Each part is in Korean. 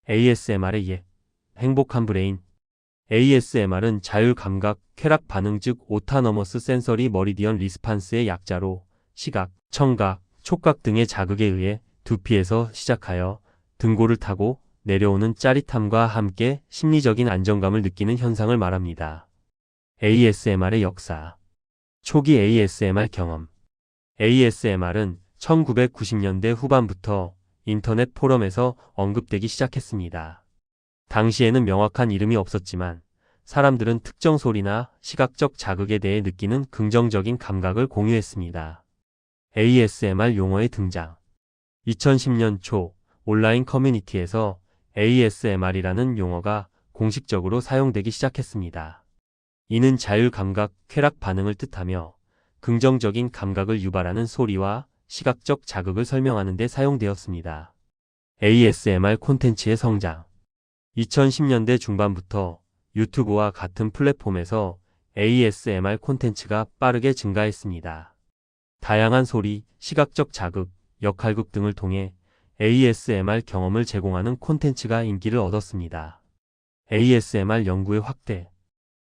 ASMR의 예. 행복한 브레인. ASMR은 자율감각, 쾌락 반응 즉 오타너머스 센서리 머리디언 리스판스의 약자로 시각, 청각, 촉각 등의 자극에 의해 두피에서 시작하여 등골을 타고 내려오는 짜릿함과 함께 심리적인 안정감을 느끼는 현상을 말합니다. ASMR의 역사. 초기 ASMR 경험. ASMR은 1990년대 후반부터 인터넷 포럼에서 언급되기 시작했습니다. 당시에는 명확한 이름이 없었지만 사람들은 특정 소리나 시각적 자극에 대해 느끼는 긍정적인 감각을 공유했습니다. ASMR 용어의 등장. 2010년 초 온라인 커뮤니티에서 ASMR이라는 용어가 공식적으로 사용되기 시작했습니다. 이는 자율감각, 쾌락 반응을 뜻하며 긍정적인 감각을 유발하는 소리와 시각적 자극을 설명하는 데 사용되었습니다. ASMR 콘텐츠의 성장. 2010년대 중반부터 유튜브와 같은 플랫폼에서 ASMR 콘텐츠가 빠르게 증가했습니다. 다양한 소리, 시각적 자극, 역할극 등을 통해 ASMR 경험을 제공하는 콘텐츠가 인기를 얻었습니다. ASMR 연구의 확대.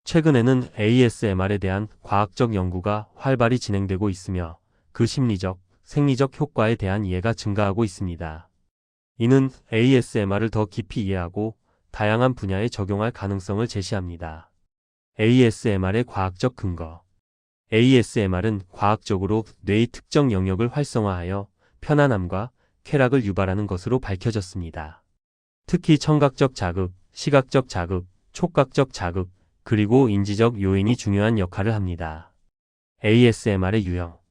최근에는 ASMR에 대한 과학적 연구가 활발히 진행되고 있으며 그 심리적, 생리적 효과에 대한 이해가 증가하고 있습니다. 이는 ASMR을 더 깊이 이해하고 다양한 분야에 적용할 가능성을 제시합니다. ASMR의 과학적 근거. ASMR은 과학적으로 뇌의 특정 영역을 활성화하여 편안함과 쾌락을 유발하는 것으로 밝혀졌습니다. 특히 청각적 자극, 시각적 자극, 촉각적 자극, 그리고 인지적 요인이 중요한 역할을 합니다. ASMR의 유형.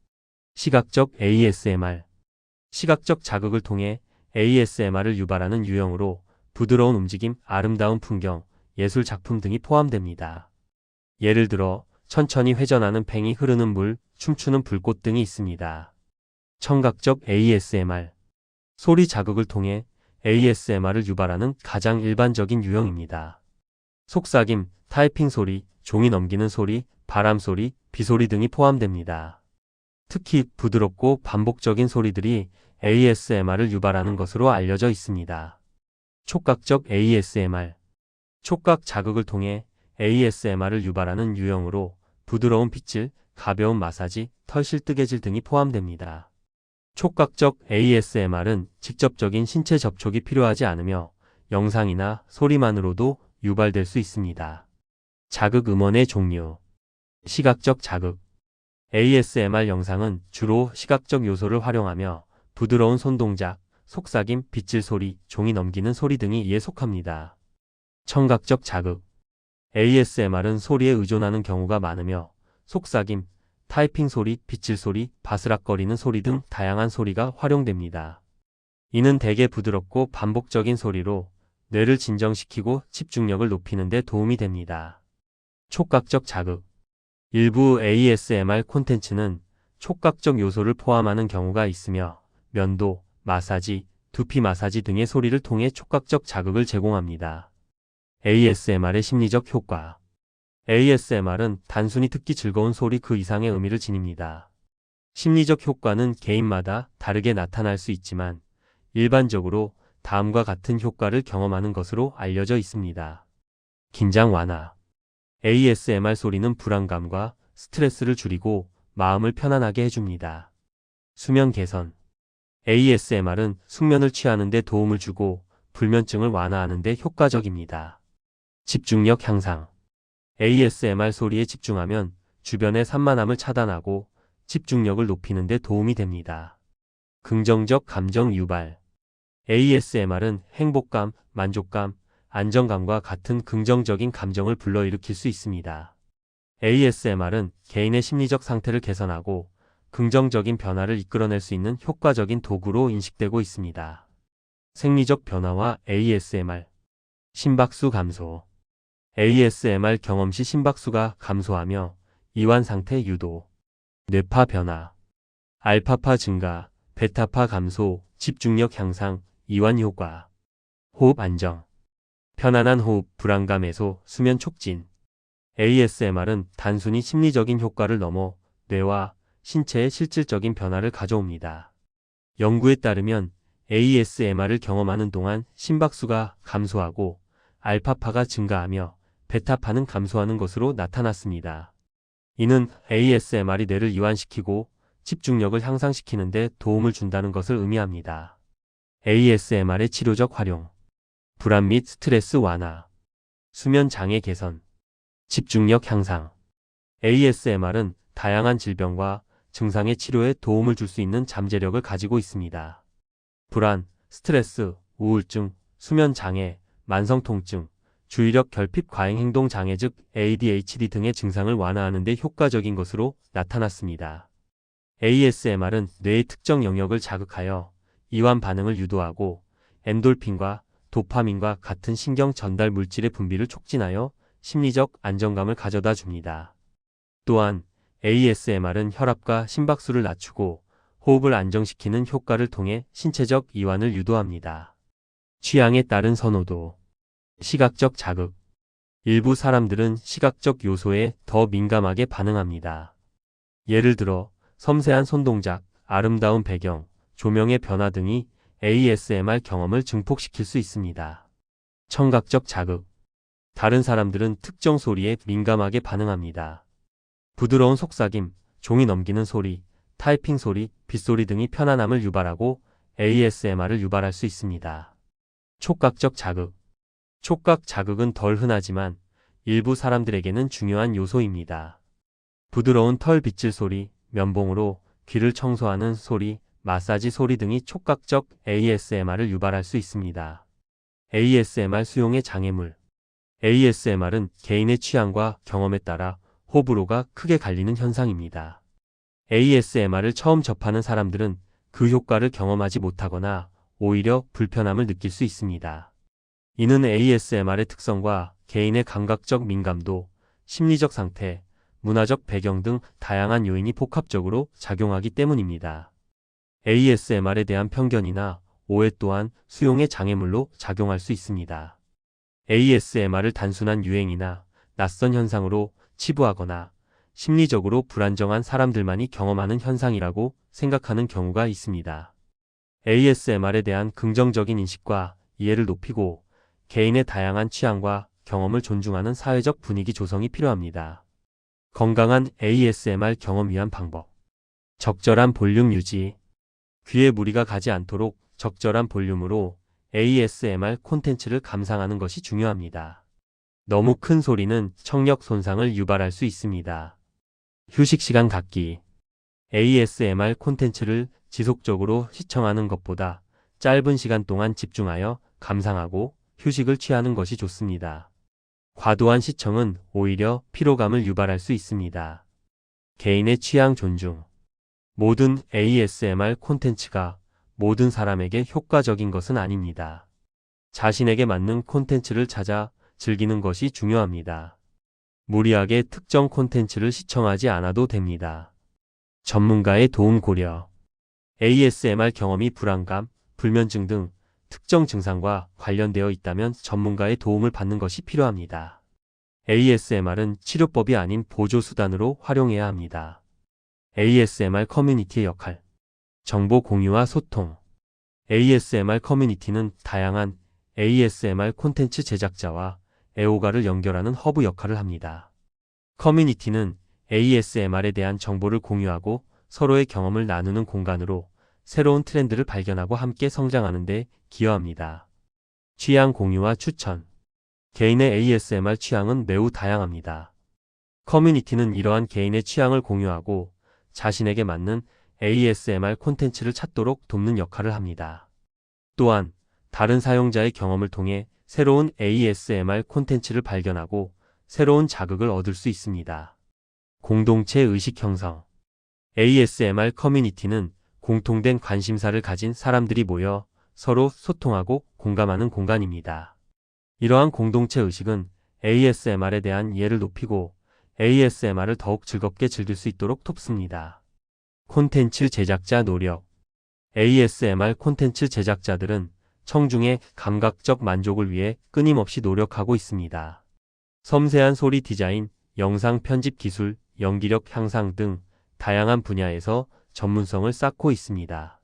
시각적 ASMR. 시각적 자극을 통해 ASMR을 유발하는 유형으로 부드러운 움직임, 아름다운 풍경, 예술 작품 등이 포함됩니다. 예를 들어 천천히 회전하는 팽이 흐르는 물, 춤추는 불꽃 등이 있습니다. 청각적 ASMR. 소리 자극을 통해 ASMR을 유발하는 가장 일반적인 유형입니다. 속삭임, 타이핑 소리, 종이 넘기는 소리, 바람 소리, 비 소리 등이 포함됩니다. 특히 부드럽고 반복적인 소리들이 ASMR을 유발하는 것으로 알려져 있습니다. 촉각적 ASMR. 촉각 자극을 통해 ASMR을 유발하는 유형으로 부드러운 빗질, 가벼운 마사지, 털실 뜨개질 등이 포함됩니다. 촉각적 ASMR은 직접적인 신체 접촉이 필요하지 않으며 영상이나 소리만으로도 유발될 수 있습니다. 자극 음원의 종류. 시각적 자극. ASMR 영상은 주로 시각적 요소를 활용하며 부드러운 손동작, 속삭임, 빗질 소리, 종이 넘기는 소리 등이 이에 속합니다. 청각적 자극. ASMR은 소리에 의존하는 경우가 많으며 속삭임, 타이핑 소리, 빗질 소리, 바스락거리는 소리 등 다양한 소리가 활용됩니다. 이는 대개 부드럽고 반복적인 소리로 뇌를 진정시키고 집중력을 높이는 데 도움이 됩니다. 촉각적 자극. 일부 ASMR 콘텐츠는 촉각적 요소를 포함하는 경우가 있으며 면도, 마사지, 두피 마사지 등의 소리를 통해 촉각적 자극을 제공합니다. ASMR의 심리적 효과. ASMR은 단순히 듣기 즐거운 소리 그 이상의 의미를 지닙니다. 심리적 효과는 개인마다 다르게 나타날 수 있지만 일반적으로 다음과 같은 효과를 경험하는 것으로 알려져 있습니다. 긴장 완화. ASMR 소리는 불안감과 스트레스를 줄이고 마음을 편안하게 해줍니다. 수면 개선. ASMR은 숙면을 취하는 데 도움을 주고 불면증을 완화하는 데 효과적입니다. 집중력 향상. ASMR 소리에 집중하면 주변의 산만함을 차단하고 집중력을 높이는 데 도움이 됩니다. 긍정적 감정 유발. ASMR은 행복감, 만족감, 안정감과 같은 긍정적인 감정을 불러일으킬 수 있습니다. ASMR은 개인의 심리적 상태를 개선하고 긍정적인 변화를 이끌어낼 수 있는 효과적인 도구로 인식되고 있습니다. 생리적 변화와 ASMR. 심박수 감소. ASMR 경험 시 심박수가 감소하며 이완 상태 유도. 뇌파 변화. 알파파 증가, 베타파 감소, 집중력 향상, 이완 효과. 호흡 안정. 편안한 호흡, 불안감 해소, 수면 촉진. ASMR은 단순히 심리적인 효과를 넘어 뇌와 신체에 실질적인 변화를 가져옵니다. 연구에 따르면 ASMR을 경험하는 동안 심박수가 감소하고 알파파가 증가하며 베타파는 감소하는 것으로 나타났습니다. 이는 ASMR이 뇌를 이완시키고 집중력을 향상시키는 데 도움을 준다는 것을 의미합니다. ASMR의 치료적 활용, 불안 및 스트레스 완화, 수면 장애 개선, 집중력 향상. ASMR은 다양한 질병과 증상의 치료에 도움을 줄 수 있는 잠재력을 가지고 있습니다. 불안, 스트레스, 우울증, 수면 장애, 만성 통증, 주의력 결핍 과잉 행동 장애 즉 ADHD 등의 증상을 완화하는 데 효과적인 것으로 나타났습니다. ASMR은 뇌의 특정 영역을 자극하여 이완 반응을 유도하고 엔돌핀과 도파민과 같은 신경 전달 물질의 분비를 촉진하여 심리적 안정감을 가져다 줍니다. 또한 ASMR은 혈압과 심박수를 낮추고 호흡을 안정시키는 효과를 통해 신체적 이완을 유도합니다. 취향에 따른 선호도, 시각적 자극. 일부 사람들은 시각적 요소에 더 민감하게 반응합니다. 예를 들어 섬세한 손동작, 아름다운 배경, 조명의 변화 등이 ASMR 경험을 증폭시킬 수 있습니다. 청각적 자극. 다른 사람들은 특정 소리에 민감하게 반응합니다. 부드러운 속삭임, 종이 넘기는 소리, 타이핑 소리, 빗소리 등이 편안함을 유발하고 ASMR을 유발할 수 있습니다. 촉각적 자극. 촉각 자극은 덜 흔하지만 일부 사람들에게는 중요한 요소입니다. 부드러운 털 빗질 소리, 면봉으로 귀를 청소하는 소리, 마사지 소리 등이 촉각적 ASMR을 유발할 수 있습니다. ASMR 수용의 장애물. ASMR은 개인의 취향과 경험에 따라 호불호가 크게 갈리는 현상입니다. ASMR을 처음 접하는 사람들은 그 효과를 경험하지 못하거나 오히려 불편함을 느낄 수 있습니다. 이는 ASMR의 특성과 개인의 감각적 민감도, 심리적 상태, 문화적 배경 등 다양한 요인이 복합적으로 작용하기 때문입니다. ASMR에 대한 편견이나 오해 또한 수용의 장애물로 작용할 수 있습니다. ASMR을 단순한 유행이나 낯선 현상으로 치부하거나 심리적으로 불안정한 사람들만이 경험하는 현상이라고 생각하는 경우가 있습니다. ASMR에 대한 긍정적인 인식과 이해를 높이고 개인의 다양한 취향과 경험을 존중하는 사회적 분위기 조성이 필요합니다. 건강한 ASMR 경험 위한 방법. 적절한 볼륨 유지. 귀에 무리가 가지 않도록 적절한 볼륨으로 ASMR 콘텐츠를 감상하는 것이 중요합니다. 너무 큰 소리는 청력 손상을 유발할 수 있습니다. 휴식 시간 갖기. ASMR 콘텐츠를 지속적으로 시청하는 것보다 짧은 시간 동안 집중하여 감상하고 휴식을 취하는 것이 좋습니다. 과도한 시청은 오히려 피로감을 유발할 수 있습니다. 개인의 취향 존중. 모든 ASMR 콘텐츠가 모든 사람에게 효과적인 것은 아닙니다. 자신에게 맞는 콘텐츠를 찾아 즐기는 것이 중요합니다. 무리하게 특정 콘텐츠를 시청하지 않아도 됩니다. 전문가의 도움 고려. ASMR 경험이 불안감, 불면증 등 특정 증상과 관련되어 있다면 전문가의 도움을 받는 것이 필요합니다. ASMR은 치료법이 아닌 보조수단으로 활용해야 합니다. ASMR 커뮤니티의 역할. 정보 공유와 소통. ASMR 커뮤니티는 다양한 ASMR 콘텐츠 제작자와 애호가를 연결하는 허브 역할을 합니다. 커뮤니티는 ASMR에 대한 정보를 공유하고 서로의 경험을 나누는 공간으로 새로운 트렌드를 발견하고 함께 성장하는 데 기여합니다. 취향 공유와 추천. 개인의 ASMR 취향은 매우 다양합니다. 커뮤니티는 이러한 개인의 취향을 공유하고 자신에게 맞는 ASMR 콘텐츠를 찾도록 돕는 역할을 합니다. 또한 다른 사용자의 경험을 통해 새로운 ASMR 콘텐츠를 발견하고 새로운 자극을 얻을 수 있습니다. 공동체 의식 형성. ASMR 커뮤니티는 공통된 관심사를 가진 사람들이 모여 서로 소통하고 공감하는 공간입니다. 이러한 공동체 의식은 ASMR에 대한 이해를 높이고 ASMR을 더욱 즐겁게 즐길 수 있도록 돕습니다. 콘텐츠 제작자 노력. ASMR 콘텐츠 제작자들은 청중의 감각적 만족을 위해 끊임없이 노력하고 있습니다. 섬세한 소리 디자인, 영상 편집 기술, 연기력 향상 등 다양한 분야에서 전문성을 쌓고 있습니다.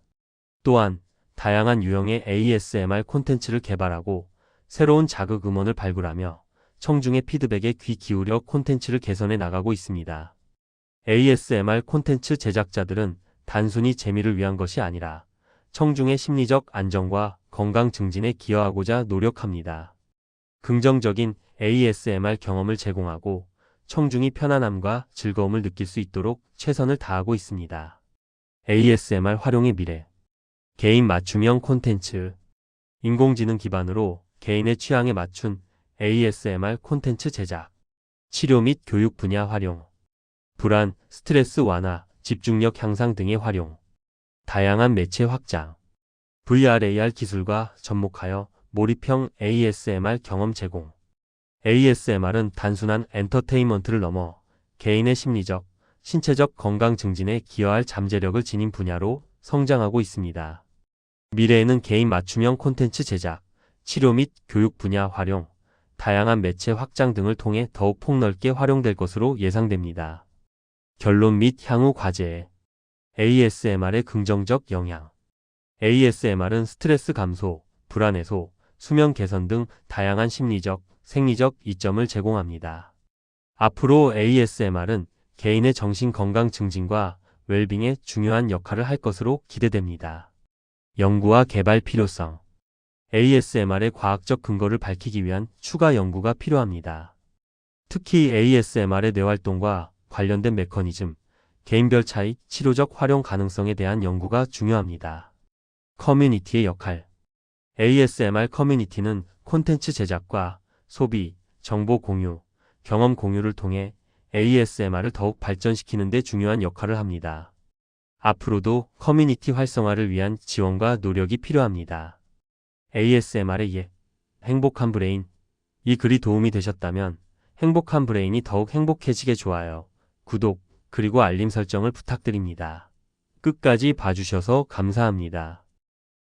또한 다양한 유형의 ASMR 콘텐츠를 개발하고 새로운 자극 음원을 발굴하며 청중의 피드백에 귀 기울여 콘텐츠를 개선해 나가고 있습니다. ASMR 콘텐츠 제작자들은 단순히 재미를 위한 것이 아니라 청중의 심리적 안정과 건강 증진에 기여하고자 노력합니다. 긍정적인 ASMR 경험을 제공하고 청중이 편안함과 즐거움을 느낄 수 있도록 최선을 다하고 있습니다. ASMR 활용의 미래. 개인 맞춤형 콘텐츠. 인공지능 기반으로 개인의 취향에 맞춘 ASMR 콘텐츠 제작. 치료 및 교육 분야 활용. 불안, 스트레스 완화, 집중력 향상 등의 활용. 다양한 매체 확장. VR, AR 기술과 접목하여 몰입형 ASMR 경험 제공. ASMR은 단순한 엔터테인먼트를 넘어 개인의 심리적, 신체적 건강 증진에 기여할 잠재력을 지닌 분야로 성장하고 있습니다. 미래에는 개인 맞춤형 콘텐츠 제작, 치료 및 교육 분야 활용, 다양한 매체 확장 등을 통해 더욱 폭넓게 활용될 것으로 예상됩니다. 결론 및 향후 과제. ASMR의 긍정적 영향. ASMR은 스트레스 감소, 불안 해소, 수면 개선 등 다양한 심리적, 생리적 이점을 제공합니다. 앞으로 ASMR은 개인의 정신 건강 증진과 웰빙에 중요한 역할을 할 것으로 기대됩니다. 연구와 개발 필요성. ASMR의 과학적 근거를 밝히기 위한 추가 연구가 필요합니다. 특히 ASMR의 뇌활동과 관련된 메커니즘, 개인별 차이, 치료적 활용 가능성에 대한 연구가 중요합니다. 커뮤니티의 역할. ASMR 커뮤니티는 콘텐츠 제작과 소비, 정보 공유, 경험 공유를 통해 ASMR을 더욱 발전시키는 데 중요한 역할을 합니다. 앞으로도 커뮤니티 활성화를 위한 지원과 노력이 필요합니다. ASMR의 행복한 브레인. 이 글이 도움이 되셨다면 행복한 브레인이 더욱 행복해지게 좋아요, 구독, 그리고 알림 설정을 부탁드립니다. 끝까지 봐주셔서 감사합니다.